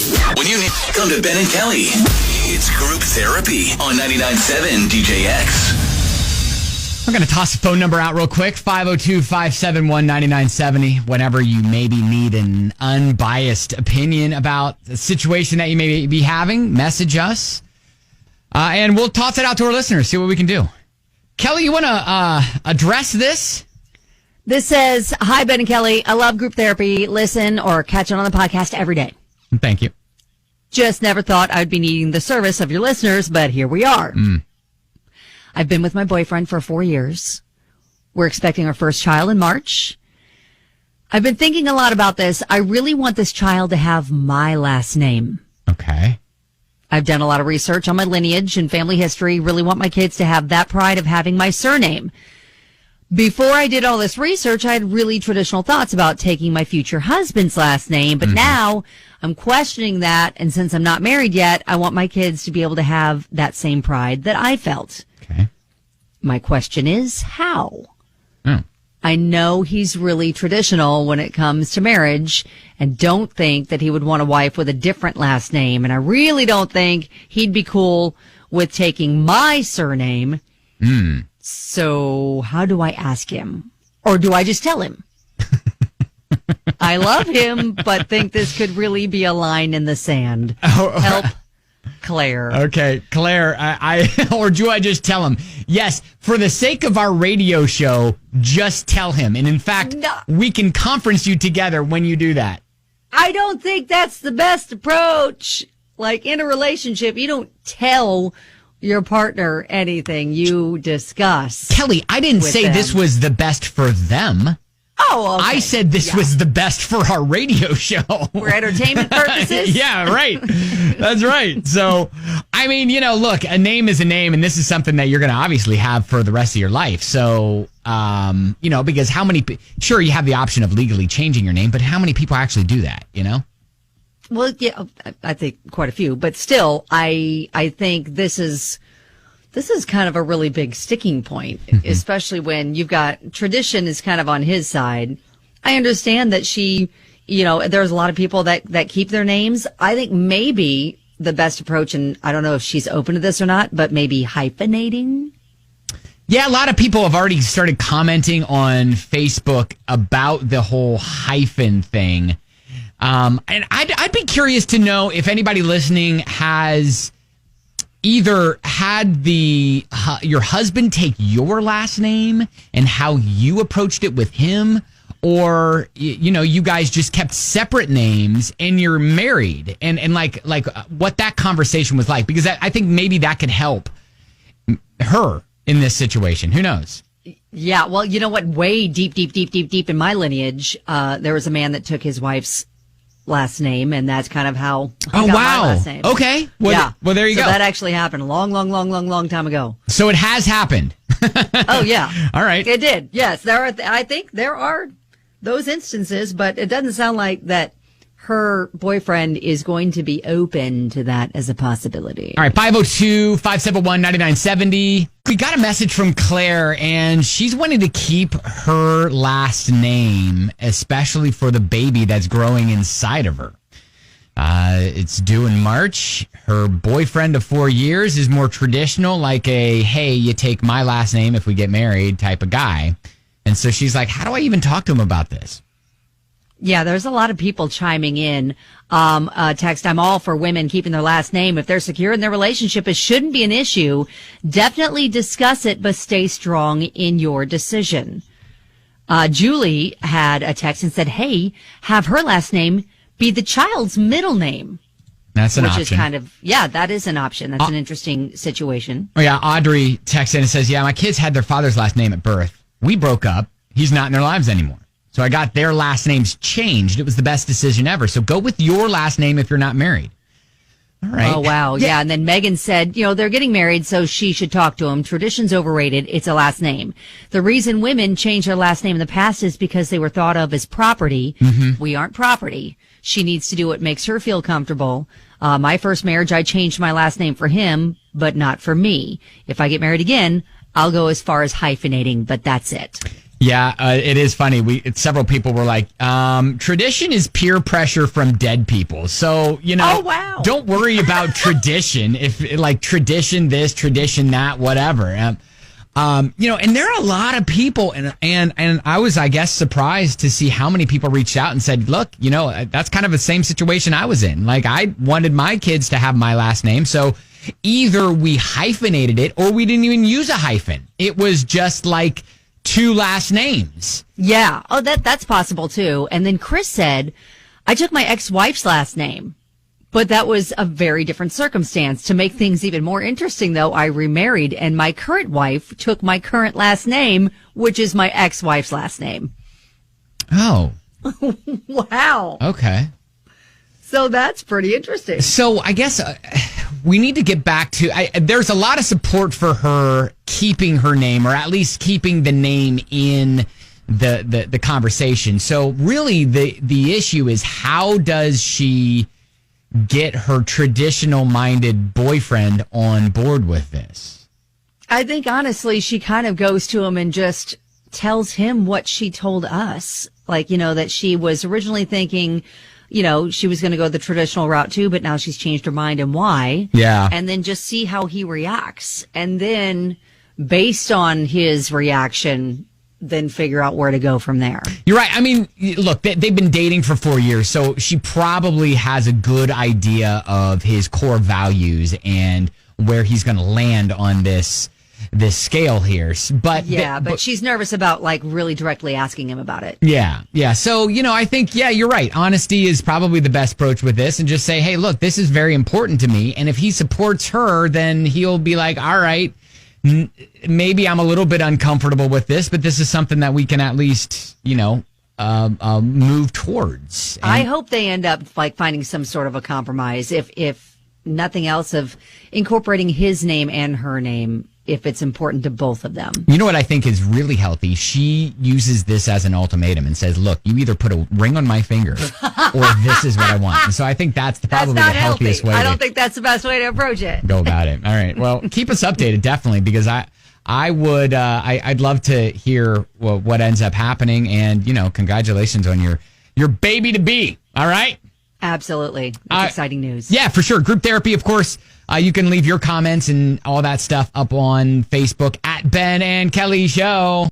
When you come to Ben and Kelly, it's group therapy on 99.7 DJX. We're going to toss the phone number out real quick, 502-571-9970. Whenever you maybe need an unbiased opinion about the situation that you may be having, message us. And we'll toss it out to our listeners, see what we can do. Kelly, you want to address this? This says, hi, Ben and Kelly. I love group therapy. Listen or catch it on the podcast every day. Thank you. Just never thought I'd be needing the service of your listeners, but here we are. I've been with my boyfriend for 4 years. We're expecting our first child in March. I've been thinking a lot about this. I really want this child to have my last name. Okay. I've done a lot of research on my lineage and family history. Really want my kids to have that pride of having my surname. Before I did all this research, I had really traditional thoughts about taking my future husband's last name. But now I'm questioning that. And since I'm not married yet, I want my kids to be able to have that same pride that I felt. Okay. My question is, how? I know he's really traditional when it comes to marriage and don't think that he would want a wife with a different last name. And I really don't think he'd be cool with taking my surname. So how do I ask him? Or do I just tell him? I love him, but think this could really be a line in the sand. Help, Claire. Okay, Claire, or do I just tell him? Yes, for the sake of our radio show, just tell him. And in fact, we can conference you together when you do that. I don't think that's the best approach. Like in a relationship, you don't tell your partner anything, you discuss. Kelly, I didn't say this was the best for them. Oh, okay. I said this was the best for our radio show. For entertainment purposes? Yeah, right. That's right. So, I mean, look, a name is a name, and this is something that you're going to obviously have for the rest of your life. So, because how many, sure, you have the option of legally changing your name, but how many people actually do that, Well, yeah, I think quite a few, but still, I think this is kind of a really big sticking point, especially when you've got tradition is kind of on his side. I understand that she, there's a lot of people that keep their names. I think maybe the best approach, and I don't know if she's open to this or not, but maybe hyphenating. Yeah, a lot of people have already started commenting on Facebook about the whole hyphen thing. And I'd be curious to know if anybody listening has either had your husband take your last name and how you approached it with him, or you guys just kept separate names and you're married, and like what that conversation was like, because I think maybe that could help her in this situation. Who knows? Yeah, well, you know what? Way deep in my lineage, there was a man that took his wife's last name, and that's kind of how I got my last name. Okay. Well, there you go. That actually happened a long time ago. So it has happened. Oh, yeah. All right. It did. Yes. I think there are those instances, but it doesn't sound like that her boyfriend is going to be open to that as a possibility. All right, 502-571-9970. We got a message from Claire, and she's wanting to keep her last name, especially for the baby that's growing inside of her. It's due in March. Her boyfriend of 4 years is more traditional, like a, hey, you take my last name if we get married type of guy. And so she's like, how do I even talk to him about this? Yeah, there's a lot of people chiming in. Text, I'm all for women keeping their last name. If they're secure in their relationship, it shouldn't be an issue. Definitely discuss it, but stay strong in your decision. Julie had a text and said, hey, have her last name be the child's middle name. That's an option. Which is kind of, that is an option. That's an interesting situation. Oh, yeah, Audrey texted and says, yeah, my kids had their father's last name at birth. We broke up. He's not in their lives anymore. So I got their last names changed. It was the best decision ever. So go with your last name if you're not married. All right. Oh, wow. Yeah. And then Megan said, they're getting married, so she should talk to him. Tradition's overrated. It's a last name. The reason women changed their last name in the past is because they were thought of as property. Mm-hmm. We aren't property. She needs to do what makes her feel comfortable. My first marriage, I changed my last name for him, but not for me. If I get married again, I'll go as far as hyphenating, but that's it. Yeah, it is funny. Several people were like, tradition is peer pressure from dead people. So, Oh, wow. Don't worry about tradition. If like tradition this, tradition that, whatever. And there are a lot of people, and I was, I guess, surprised to see how many people reached out and said, look, that's kind of the same situation I was in. Like, I wanted my kids to have my last name. So either we hyphenated it or we didn't even use a hyphen. It was just like 2 last names. Yeah. Oh, that's possible too. And then Chris said, I took my ex-wife's last name. But that was a very different circumstance. To make things even more interesting, though, I remarried, and my current wife took my current last name, which is my ex-wife's last name. Oh. Wow. Okay. So that's pretty interesting. So I guess we need to get back to, there's a lot of support for her keeping her name, or at least keeping the name in the conversation. So really the issue is, how does she get her traditional-minded boyfriend on board with this? I think, honestly, she kind of goes to him and just tells him what she told us. Like, that she was originally thinking, she was going to go the traditional route too, but now she's changed her mind, and why. Yeah. And then just see how he reacts. And then, based on his reaction, then figure out where to go from there. You're right. I mean, look, they've been dating for 4 years, so she probably has a good idea of his core values and where he's going to land on this scale here. But she's nervous about like really directly asking him about it. Yeah. So, I think, you're right. Honesty is probably the best approach with this, and just say, hey, look, this is very important to me. And if he supports her, then he'll be like, all right, maybe I'm a little bit uncomfortable with this, but this is something that we can at least, move towards. And I hope they end up like finding some sort of a compromise, if nothing else, of incorporating his name and her name, if it's important to both of them. You know what I think is really healthy? She uses this as an ultimatum and says, look, you either put a ring on my finger or this is what I want. And so I think that's probably the healthiest way. I don't think that's the best way to approach it. Go about it. All right. Well, keep us updated, definitely, because I'd love to hear what ends up happening. And, congratulations on your baby to be. All right. Absolutely. That's exciting news. Yeah, for sure. Group therapy, of course. You can leave your comments and all that stuff up on Facebook at Ben and Kelly Show.